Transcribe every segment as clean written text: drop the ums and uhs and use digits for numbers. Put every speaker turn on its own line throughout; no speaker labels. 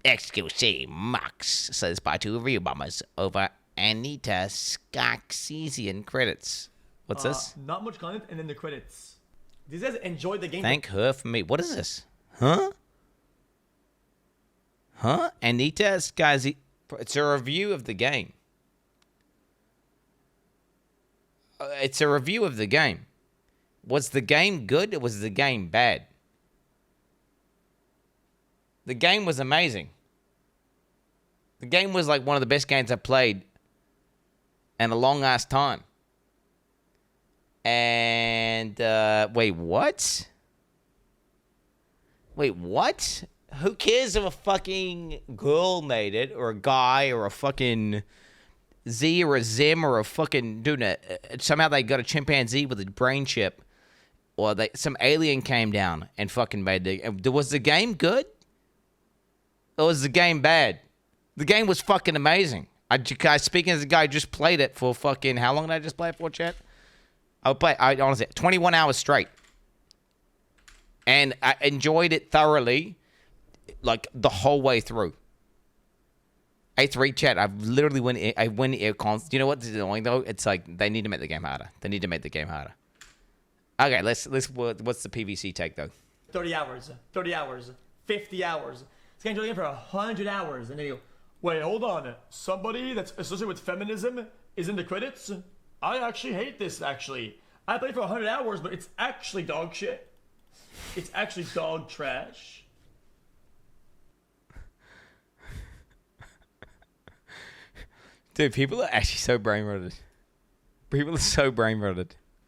XQC Max says by 2 review bombers over Anita Sarkeesian credits. What's this?
Not much content, and then the credits. This says enjoy the game.
Thank her for me. What is this? Huh? Anita Sarkeesian. It's a review of the game. It's a review of the game. Was the game good or was the game bad? The game was amazing. The game was like one of the best games I've played in a long ass time. And wait, what? Who cares if a fucking girl made it, or a guy, or a fucking Z, or a Zim, or a fucking dude? Somehow they got a chimpanzee with a brain chip, or some alien came down and fucking made the. Was the game good? Or was the game bad? The game was fucking amazing. Speaking as a guy who just played it for fucking, how long did I just play it for, chat? I honestly, 21 hours straight. And I enjoyed it thoroughly, like the whole way through. A3 chat, I've literally went aircons. You know what's annoying though? It's like they need to make the game harder. Okay, let's what's the PVC take though?
30 hours, 50 hours. This game's only for 100 hours, and then you go, wait, hold on. Somebody that's associated with feminism is in the credits? I actually hate this, actually. I played for 100 hours, but it's actually dog shit. It's actually dog trash.
Dude, people are actually so brain-rotted.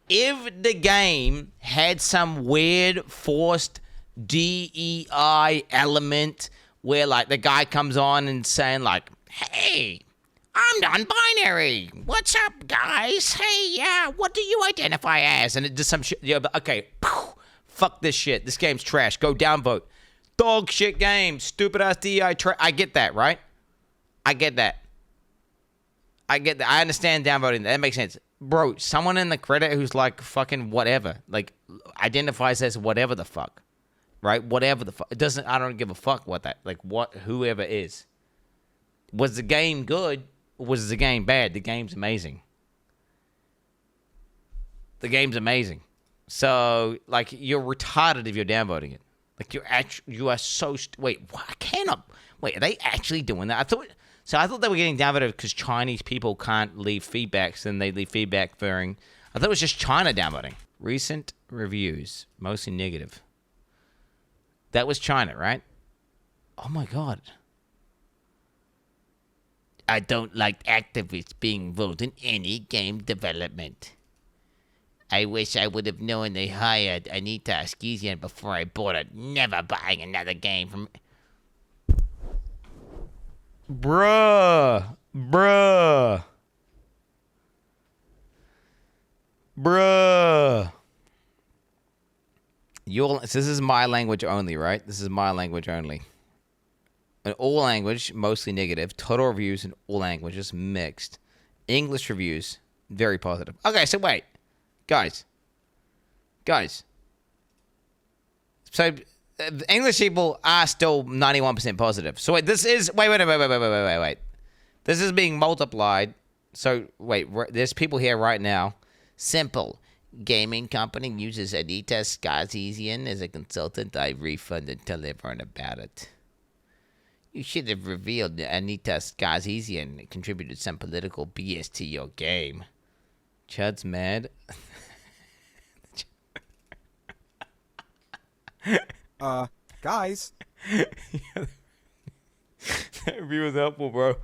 If the game had some weird forced DEI element where, like, the guy comes on and saying, like, hey, I'm non-binary. What's up, guys? Hey, yeah, what do you identify as? And it does some shit. Yeah, but okay, fuck this shit. This game's trash. Go downvote. Dog shit game. Stupid ass DEI. I get that, right? I get that. I understand downvoting. That makes sense. Bro, someone in the credit who's like fucking whatever, like identifies as whatever the fuck, right? Whatever the fuck. It doesn't, I don't give a fuck what that, like what, whoever is. Was the game good? Or was the game bad? The game's amazing. So, like, you're retarded if you're downvoting it. Like, you are so, wait, what? I cannot, wait, are they actually doing that? I thought they were getting downvoted because Chinese people can't leave feedbacks and they leave feedback I thought it was just China downvoting. Recent reviews, mostly negative. That was China, right? Oh my God. I don't like activists being involved in any game development. I wish I would have known they hired Anita Sarkeesian before I bought it. Never buying another game from... Bruh. So this is my language only, right? This is my language only. In all language, mostly negative. Total reviews in all languages, mixed. English reviews, very positive. Okay, so wait. Guys. So... English people are still 91% positive. So wait, this is... Wait. This is being multiplied. So, wait, there's people here right now. Simple. Gaming company uses Anita Sarkeesian as a consultant. I refunded tell everyone about it. You should have revealed that Anita Sarkeesian contributed some political BS to your game. Chud's mad.
Guys.
That review was helpful, bro.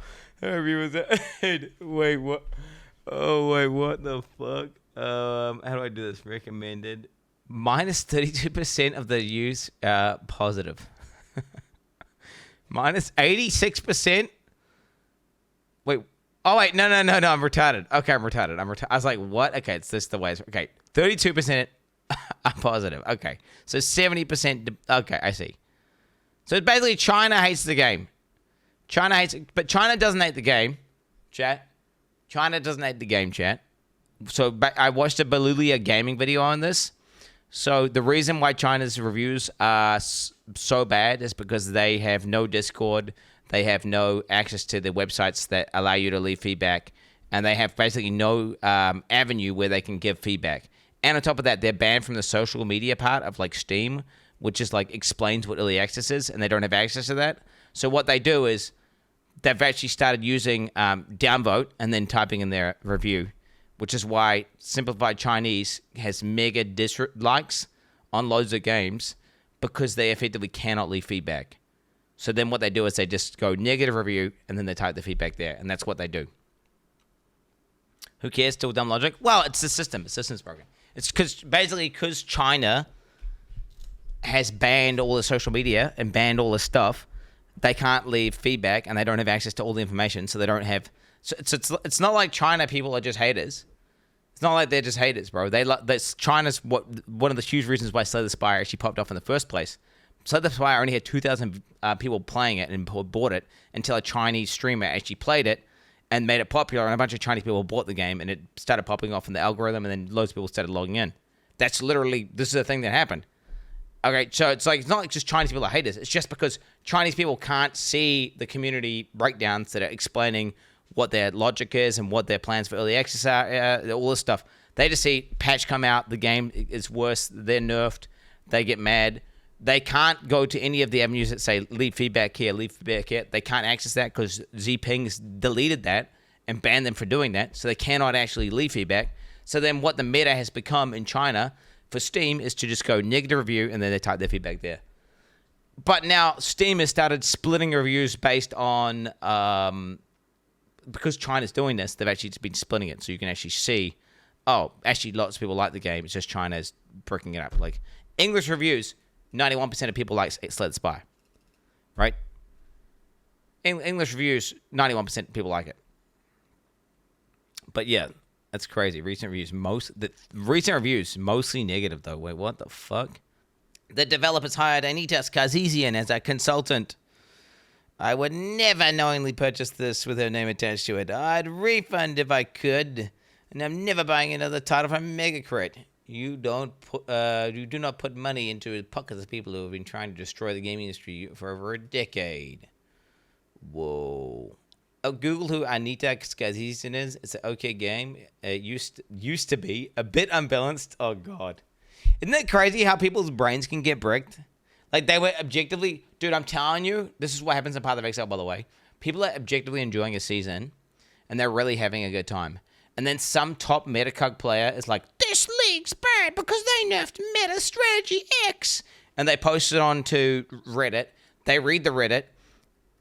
Wait, what? Oh, wait, what the fuck? How do I do this? Recommended. Minus 32% of the use, positive. Minus 86%. Wait. Oh, wait, no, I'm retarded. Okay, I'm retarded. I was like, what? Okay, it's this the way. Okay, 32%. I'm positive. Okay. So 70%. Okay, I see. So it's basically China hates the game. But China doesn't hate the game, chat. China doesn't hate the game, chat. So I watched a Belulia gaming video on this. So the reason why China's reviews are so bad is because they have no Discord, they have no access to the websites that allow you to leave feedback, and they have basically no avenue where they can give feedback. And on top of that, they're banned from the social media part of like Steam, which is like explains what early access is, and they don't have access to that. So what they do is they've actually started using downvote and then typing in their review, which is why Simplified Chinese has mega dislikes on loads of games because they effectively cannot leave feedback. So then what they do is they just go negative review and then they type the feedback there, and that's what they do. Who cares? Still dumb logic? Well, it's the system. The system's broken. It's because China has banned all the social media and banned all the stuff. They can't leave feedback and they don't have access to all the information, so they don't have. So it's not like China people are just haters. It's not like they're just haters, bro. China's one of the huge reasons why Slay the Spire actually popped off in the first place. Slay the Spire only had 2,000 people playing it and bought it until a Chinese streamer actually played it and made it popular, and a bunch of Chinese people bought the game and it started popping off in the algorithm, and then loads of people started logging in. This is a thing that happened. Okay, so it's not like just Chinese people are haters. It's just because Chinese people can't see the community breakdowns that are explaining what their logic is and what their plans for early access are, all this stuff. They just see patch come out, the game is worse, they're nerfed, they get mad. They can't go to any of the avenues that say leave feedback here, leave feedback here. They can't access that because Xpeng's deleted that and banned them for doing that, so they cannot actually leave feedback. So then what the meta has become in China for Steam is to just go negative review and then they type their feedback there. But now Steam has started splitting reviews based on, because China's doing this, they've actually been splitting it. So you can actually see, actually lots of people like the game. It's just China's breaking it up. Like English reviews, 91% of people like Slay the Spire, right? English reviews, 91% of people like it. But yeah, that's crazy. Recent reviews, mostly negative though. Wait, what the fuck? The developers hired Anita Sarkeesian as a consultant. I would never knowingly purchase this with her name attached to it. I'd refund if I could, and I'm never buying another title from Megacrit. You do not put money into the pockets of people who have been trying to destroy the gaming industry for over a decade. Whoa. Google who Anita Sarkeesian is. It's an okay game. It used to be a bit unbalanced. Oh god, isn't it crazy how people's brains can get bricked? Like they were objectively, dude. I'm telling you, this is what happens in Path of Exile. By the way, people are objectively enjoying a season, and they're really having a good time. And then some top Metacog player is like, "This league's bad because they nerfed Meta Strategy X," and they post it onto Reddit. They read the Reddit.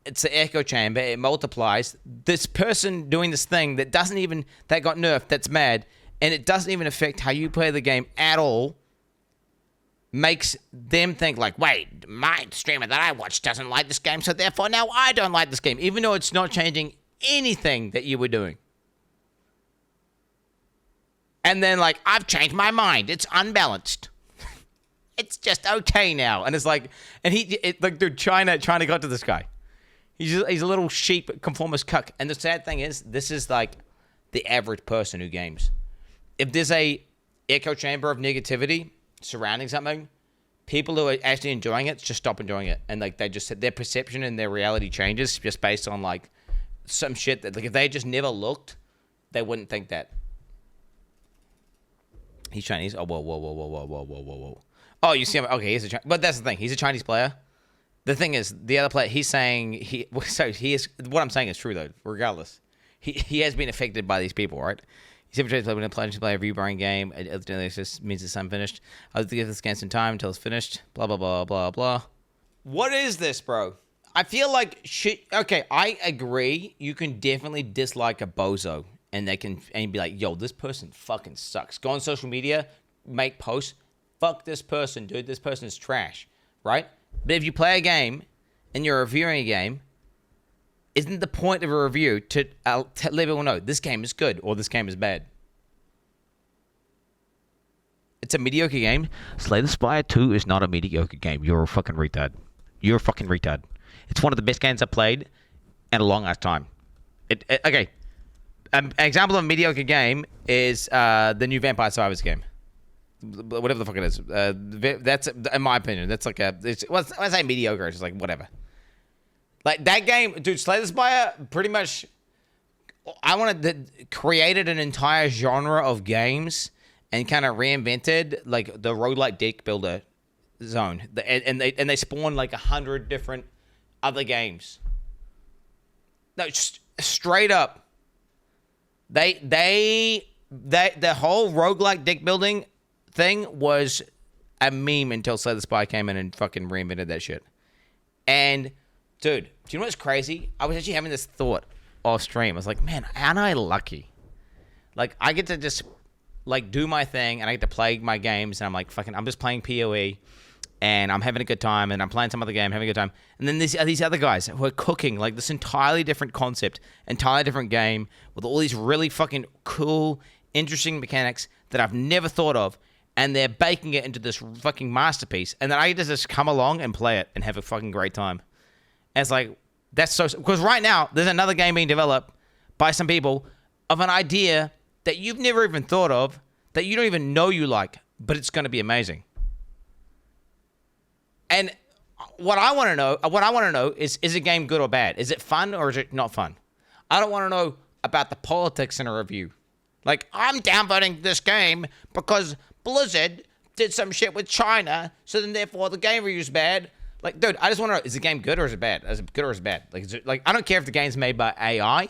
It's the echo chamber. It multiplies. This person doing this thing that got nerfed, that's mad, and it doesn't even affect how you play the game at all, makes them think like, wait, my streamer that I watch doesn't like this game, so therefore now I don't like this game, even though it's not changing anything that you were doing. And then like, I've changed my mind. It's unbalanced. It's just okay now. And it's like, and dude, China got to this guy. He's a little sheep, conformist cuck. And the sad thing is, this is like the average person who games. If there's a echo chamber of negativity surrounding something, people who are actually enjoying it just stop enjoying it. And like their perception and their reality changes just based on like some shit that like if they just never looked, they wouldn't think that. He's Chinese. Oh, whoa. Oh, you see him? Okay, he's a Chinese. But that's the thing. He's a Chinese player. The thing is, the other player, he's saying he is. What I'm saying is true though. Regardless, he has been affected by these people, right? He's ever tried to play a rebrand game. It just means it's unfinished. I'll have to give this game some time until it's finished. Blah blah blah blah blah. What is this, bro? I feel like shit. Okay, I agree. You can definitely dislike a bozo, and be like, yo, this person fucking sucks. Go on social media, make posts. Fuck this person, dude. This person is trash, right? But if you play a game and you're reviewing a game, isn't the point of a review to let people know this game is good or this game is bad? It's a mediocre game. Slay the Spire 2 is not a mediocre game. You're a fucking retard. It's one of the best games I've played in a long ass time. Okay. An example of a mediocre game is the new Vampire Survivors game. whatever the fuck it is. That's, in my opinion, that's like when I say mediocre, it's just like whatever. Like that game, dude, Slay the Spire, pretty much, created an entire genre of games and kind of reinvented like the roguelike deck builder zone. And they spawned like 100 different other games. No, just straight up. The whole roguelike deck building thing was a meme until Slay the Spire came in and fucking reinvented that shit. And dude, do you know what's crazy? I was actually having this thought off stream. I was like, man, aren't I lucky? Like, I get to just like do my thing and I get to play my games and I'm like, fucking, I'm just playing PoE and I'm having a good time and I'm playing some other game, having a good time. And then these other guys who are cooking like this entirely different concept, entirely different game with all these really fucking cool, interesting mechanics that I've never thought of. And they're baking it into this fucking masterpiece. And then I get to just come along and play it and have a fucking great time. And it's like, that's so... Because right now, there's another game being developed by some people of an idea that you've never even thought of, that you don't even know you like, but it's going to be amazing. And what I want to know is a game good or bad? Is it fun or is it not fun? I don't want to know about the politics in a review. Like, I'm downvoting this game because Blizzard did some shit with China, so then therefore the game review's bad. Like, dude, I just want to know, is the game good or is it bad? Is it good or is it bad? Like, I don't care if the game's made by AI.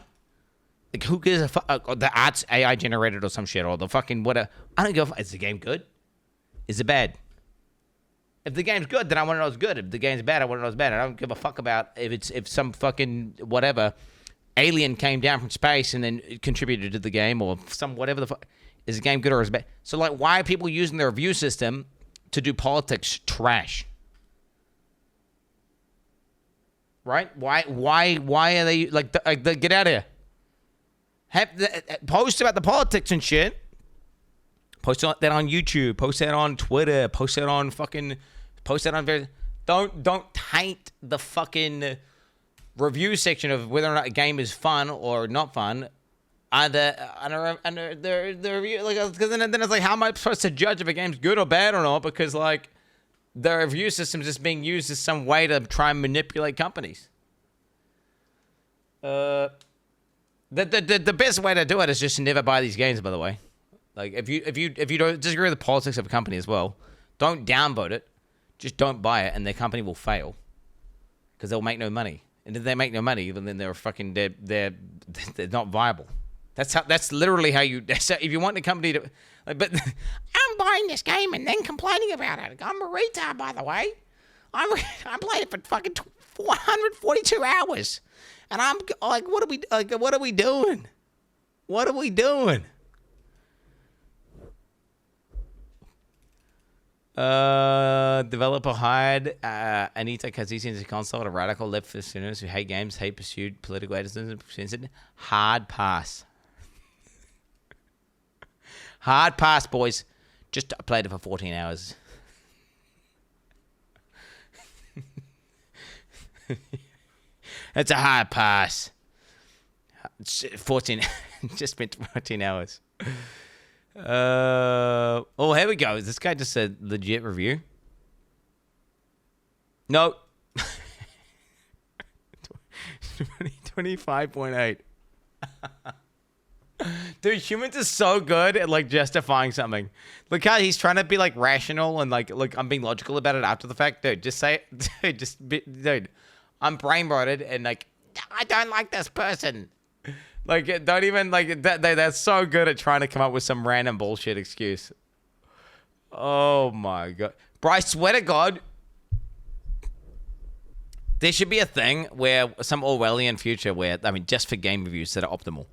Like, who gives a fuck? The art's AI generated or some shit, or the fucking whatever. I don't give a fuck. Is the game good? Is it bad? If the game's good, then I want to know it's good. If the game's bad, I want to know it's bad. I don't give a fuck about if some fucking whatever alien came down from space and then contributed to the game or some whatever the fuck. Is the game good or is it bad? So, like, why are people using their review system to do politics trash? Right? Why are they like get out of here? Post about the politics and shit. Post that on YouTube. Post that on Twitter. Post that on various. Don't taint the fucking review section of whether or not a game is fun or not fun. Under the review, like, because then it's like, how am I supposed to judge if a game's good or bad or not? Because like, the review system is just being used as some way to try and manipulate companies. The best way to do it is just to never buy these games. By the way, like if you don't disagree with the politics of a company as well, don't downvote it. Just don't buy it, and their company will fail because they'll make no money. And if they make no money, then they're fucking they're not viable. That's literally how you. If you want the company to, like, but I'm buying this game and then complaining about it. I'm a retard, by the way. I played it for fucking 142 hours, and I'm like, what are we doing? What are we doing? Developer hired Anita Sarkeesian as a consult, a radical leftist sinners who hate games, hate pursued political activism, hard pass. Hard pass, boys. Just played it for 14 hours. That's a hard pass. 14. Just spent 14 hours. Oh, here we go. This guy just said legit review. No. 25.8. Dude, humans are so good at like justifying something. Look how he's trying to be like rational and like, look, I'm being logical about it after the fact. Dude, just say it. Dude, I'm brain rotted and like, I don't like this person. Like, don't even like that. They're so good at trying to come up with some random bullshit excuse. Oh my god, bro! I swear to God, there should be a thing where some Orwellian future where, I mean, just for game reviews that are optimal.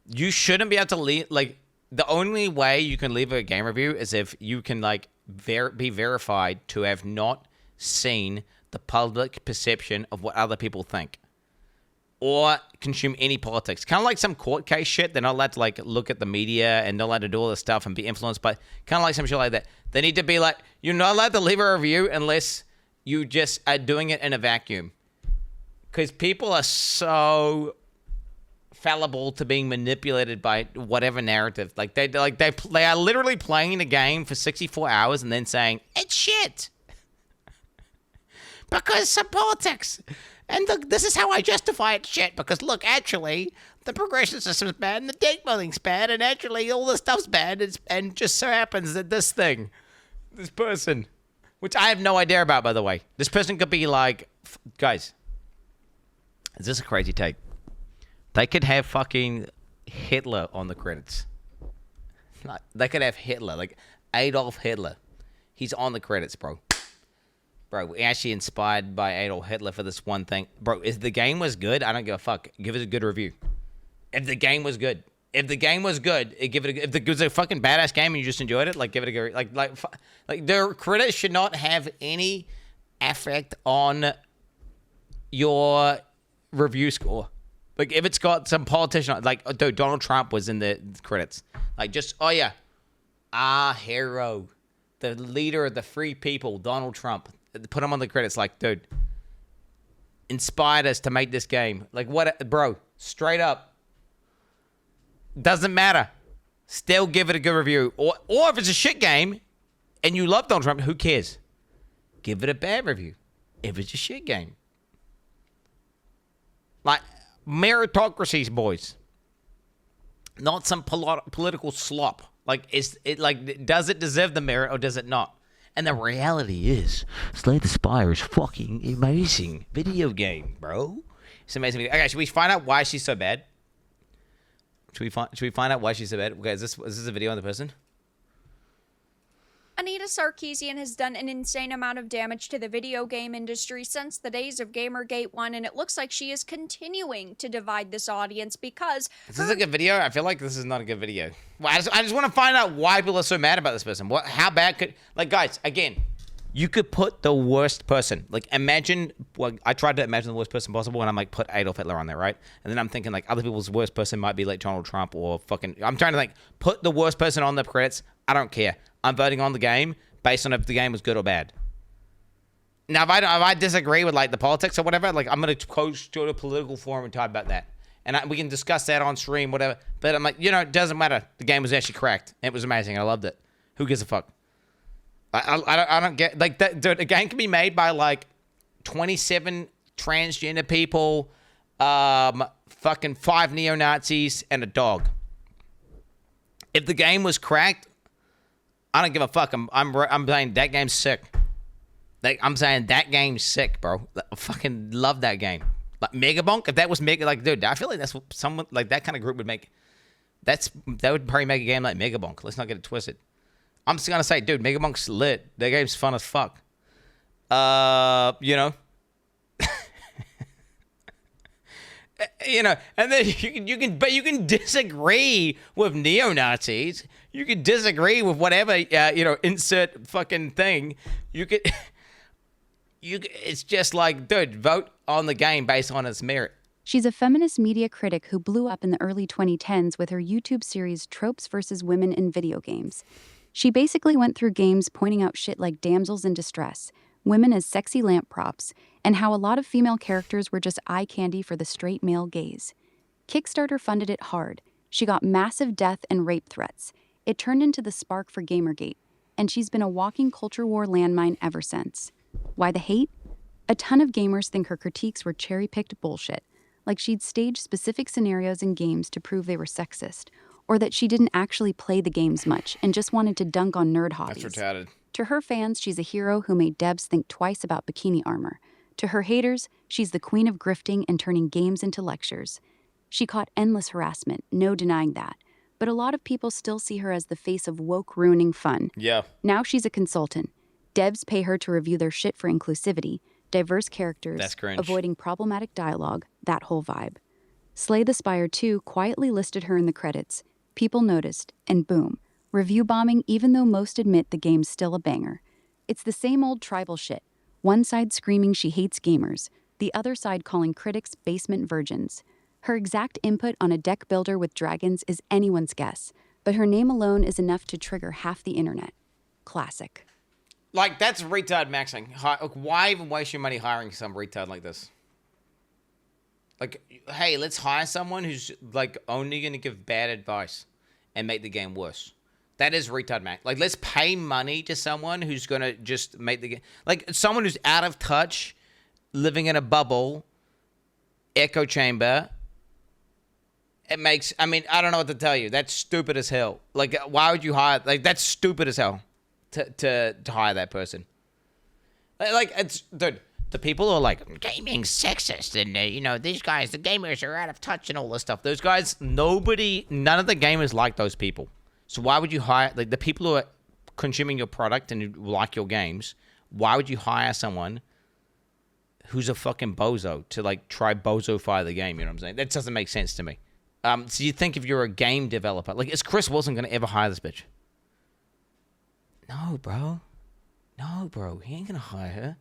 You shouldn't be able to leave. Like, the only way you can leave a game review is if you can like be verified to have not seen the public perception of what other people think, or consume any politics. Kind of like some court case shit. They're not allowed to like look at the media and not allowed to do all this stuff and be influenced by, kind of like some shit like that. They need to be like, you're not allowed to leave a review unless you just are doing it in a vacuum. Because people are so fallible to being manipulated by whatever narrative. Like they are literally playing the game for 64 hours and then saying it's shit because some politics. And look, this is how I justify it shit because look, actually, the progression system's bad and the deck building's bad and actually all this stuff's bad and just so happens that this person, which I have no idea about, by the way, this person could be like, guys, is this a crazy take? They could have fucking Hitler on the credits. Like, they could have Hitler, like Adolf Hitler. He's on the credits, bro. Bro, we're actually inspired by Adolf Hitler for this one thing. Bro, if the game was good, I don't give a fuck. Give it a good review. If the game was good. If the game was good, give it a, if it was a fucking badass game and you just enjoyed it, like give it a good, like the credits should not have any effect on your review score. Like if it's got some politician, like dude, Donald Trump was in the credits. Like just, oh yeah, our hero, the leader of the free people, Donald Trump. Put him on the credits, like, dude, inspired us to make this game. Like, what, bro, straight up. Doesn't matter. Still give it a good review. Or if it's a shit game and you love Donald Trump, who cares? Give it a bad review if it's a shit game. Like, meritocracies, boys. Not some political slop. Like, does it deserve the merit or does it not? And the reality is, Slay the Spire is fucking amazing video game, bro. It's amazing. Okay, should we find out why she's so bad? Should we find out why she's so bad? Okay, is this a video on the person?
Anita Sarkeesian has done an insane amount of damage to the video game industry since the days of Gamergate 1, and it looks like she is continuing to divide this audience because...
Is this a good video? I feel like this is not a good video. Well, I just want to find out why people are so mad about this person. How bad could... Like, guys, again, you could put the worst person. Like, imagine... Well, I tried to imagine the worst person possible, and I'm like, put Adolf Hitler on there, right? And then I'm thinking, like, other people's worst person might be, like, Donald Trump or fucking... I'm trying to, like, put the worst person on the credits. I don't care. I'm voting on the game based on if the game was good or bad. Now, if I disagree with, like, the politics or whatever, like, I'm going to go to a political forum and talk about that. And we can discuss that on stream, whatever. But I'm like, it doesn't matter. The game was actually cracked. It was amazing. I loved it. Who gives a fuck? I don't get... Like, dude, a game can be made by, like, 27 transgender people, fucking 5 neo-Nazis, and a dog. If the game was cracked... I don't give a fuck. I'm saying that game's sick. Like, I'm saying that game's sick, bro. I fucking love that game. Like Megabonk, if that was like, dude, I feel like that's what someone like that kind of group would make. That would probably make a game like Megabonk. Let's not get it twisted. I'm just gonna say, dude, Megabonk's lit. That game's fun as fuck. And then you can disagree with neo-Nazis. You can disagree with whatever, insert fucking thing. It's just like, dude, vote on the game based on its merit.
She's a feminist media critic who blew up in the early 2010s with her YouTube series Tropes vs. Women in Video Games. She basically went through games pointing out shit like damsels in distress, women as sexy lamp props, and how a lot of female characters were just eye candy for the straight male gaze. Kickstarter funded it hard. She got massive death and rape threats. It turned into the spark for Gamergate, and she's been a walking culture war landmine ever since. Why the hate? A ton of gamers think her critiques were cherry-picked bullshit, like she'd staged specific scenarios in games to prove they were sexist, or that she didn't actually play the games much and just wanted to dunk on nerd hobbies.
That's retarded.
To her fans, she's a hero who made devs think twice about bikini armor. To her haters, she's the queen of grifting and turning games into lectures. She caught endless harassment, no denying that. But a lot of people still see her as the face of woke ruining fun.
Yeah.
Now she's a consultant. Devs pay her to review their shit for inclusivity, diverse characters,
That's cringe.
avoiding problematic dialogue, that whole vibe. Slay the Spire 2 quietly listed her in the credits. People noticed, and boom. Review bombing even though most admit the game's still a banger. It's the same old tribal shit. One side screaming she hates gamers, the other side calling critics basement virgins. Her exact input on a deck builder with dragons is anyone's guess, but her name alone is enough to trigger half the internet. Classic.
Like, that's retard maxing. Why even waste your money hiring some retard like this? Like, hey, let's hire someone who's like only gonna give bad advice and make the game worse. That is retard, man. Like, let's pay money to someone who's gonna just make the game like someone who's out of touch, living in a bubble, echo chamber. It makes. I mean, I don't know what to tell you. That's stupid as hell. Like, why would you hire? Like, that's stupid as hell to hire that person. Like, it's dude. The people who are like, gaming's sexist, and these guys, the gamers are out of touch and all this stuff. Those guys, none of the gamers like those people. So why would you hire, like, the people who are consuming your product and who like your games, why would you hire someone who's a fucking bozo to, like, try bozo-fire the game, you know what I'm saying? That doesn't make sense to me. So you think if you're a game developer, like, is Chris Wilson going to ever hire this bitch? No, bro. He ain't going to hire her.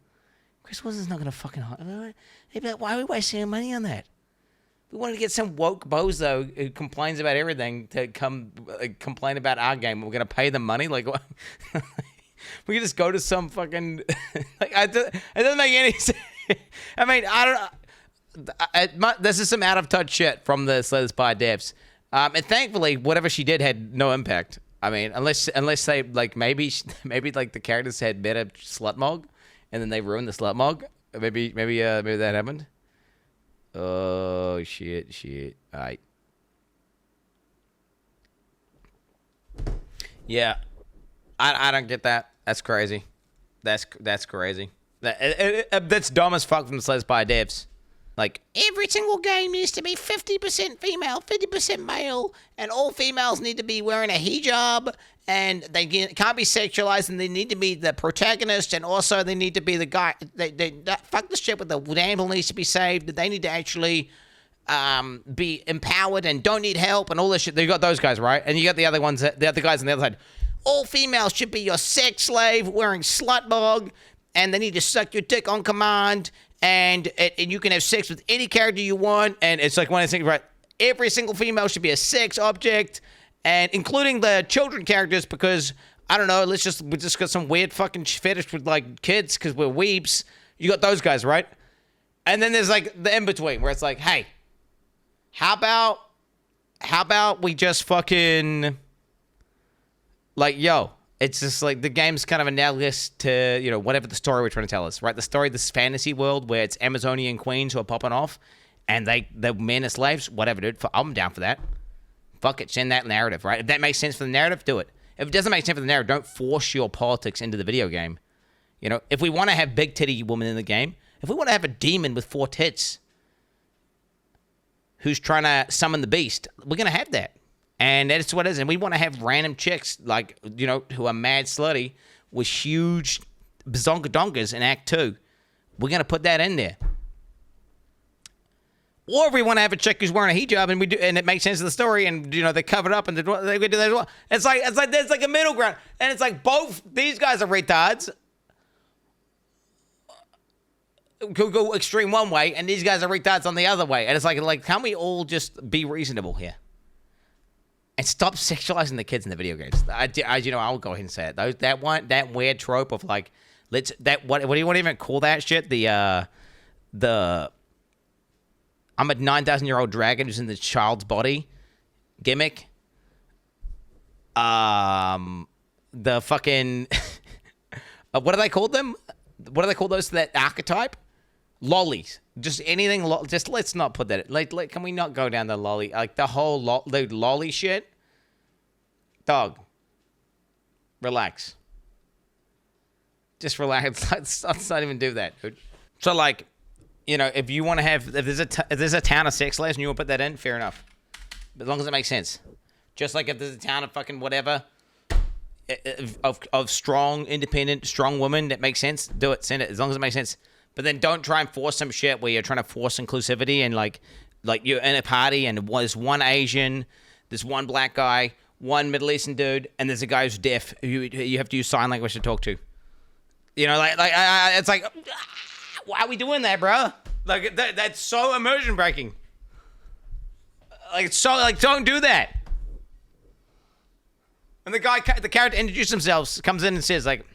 Chris Wilson's not going to fucking hire her. He'd be like, why are we wasting our money on that? We wanted to get some woke bozo who complains about everything to come complain about our game. We're going to pay them money? Like, what? We can just go to some fucking... like, it doesn't make any sense. I mean, I don't... this is some out-of-touch shit from the Slay the Spire devs. And thankfully, whatever she did had no impact. I mean, unless they, like, maybe like, the characters had better slutmog, and then they ruined the slutmog. Maybe that happened. Oh, shit. All right. Yeah. I don't get that. That's crazy. That's crazy. That's dumb as fuck from the Slay the Spire devs. Like, every single game needs to be 50% female, 50% male, and all females need to be wearing a hijab, and they can't be sexualized, and they need to be the protagonist, and also they need to be the guy. Fuck the shit with the damsel needs to be saved. They need to actually be empowered and don't need help and all this shit. You got those guys, right? And you got the other ones, the other guys on the other side. All females should be your sex slave, wearing slutmog, and they need to suck your dick on command. And you can have sex with any character you want. And it's like one of the things, right? Every single female should be a sex object, and including the children characters, because, I don't know, we just got some weird fucking fetish with, like, kids because we're weeps. You got those guys, right? And then there's, like, the in-between where it's like, hey, how about we just fucking, like, yo, it's just like the game's kind of analogous to, whatever the story we're trying to tell us, right? The story, this fantasy world where it's Amazonian queens who are popping off and the men are slaves, whatever, dude. I'm down for that. Fuck it, send that narrative, right? If that makes sense for the narrative, do it. If it doesn't make sense for the narrative, don't force your politics into the video game. If we want to have big titty women in the game, if we want to have a demon with 4 tits who's trying to summon the beast, we're going to have that. And that's what it is. And we want to have random chicks, like, who are mad slutty with huge bazonka-donkas in Act 2. We're going to put that in there. Or if we want to have a chick who's wearing a hijab and it makes sense to the story, and, they cover it up and they do that as well. It's like there's like a middle ground. And it's like both these guys are retards. Could go extreme one way, and these guys are retards on the other way. And it's like, can't we all just be reasonable here? And stop sexualizing the kids in the video games. I'll go ahead and say it. That weird trope of like, what do you want to even call that shit? The I'm a 9,000-year-old dragon who's in the child's body gimmick. The fucking what do they call them? What do they call those? That archetype? Lollies. Just anything. Just let's not put that. Can we not go down the lolly? Like the whole lolly shit. Dog. Relax. Just relax. Let's not even do that, dude. So like, if you want to have, if there's a town of sex slaves and you want to put that in, fair enough. But as long as it makes sense. Just like if there's a town of fucking whatever, of strong, independent, strong women that makes sense, do it. Send it as long as it makes sense. But then don't try and force some shit where you're trying to force inclusivity and like you're in a party and there's one Asian, there's one black guy, one Middle Eastern dude, and there's a guy who's deaf who you have to use sign language to talk to. It's like, why are we doing that, bro? Like that's so immersion breaking. Don't do that. And the character introduces themselves, comes in and says like,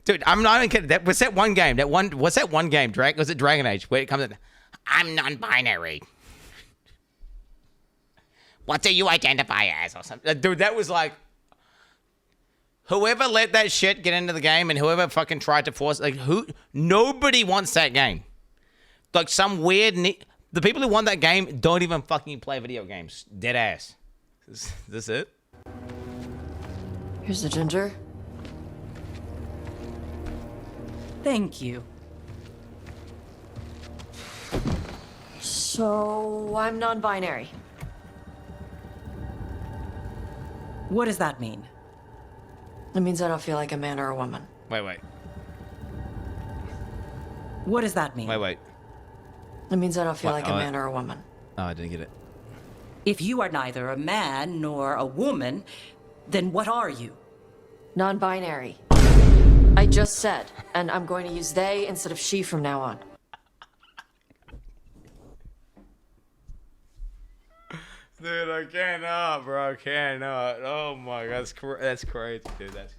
dude, I'm not even kidding. What's that one game? Was it Dragon Age? Where it comes in, I'm non-binary. What do you identify as or something? Dude, that was like, whoever let that shit get into the game and whoever fucking tried to force, like, nobody wants that game. Like, some weird, the people who want that game don't even fucking play video games. Dead ass. Is this it?
Here's the ginger.
Thank you.
So, I'm non-binary.
What does that mean?
It means I don't feel like a man or a woman.
Wait.
What does that mean?
Wait.
It means I don't feel
What?
like a man or a woman.
Oh, I didn't get it.
If you are neither a man nor a woman, then what are you?
Non-binary. I just said, and I'm going to use they instead of she from now on.
Dude, I cannot, bro. I cannot. Oh my god, that's crazy, dude. That's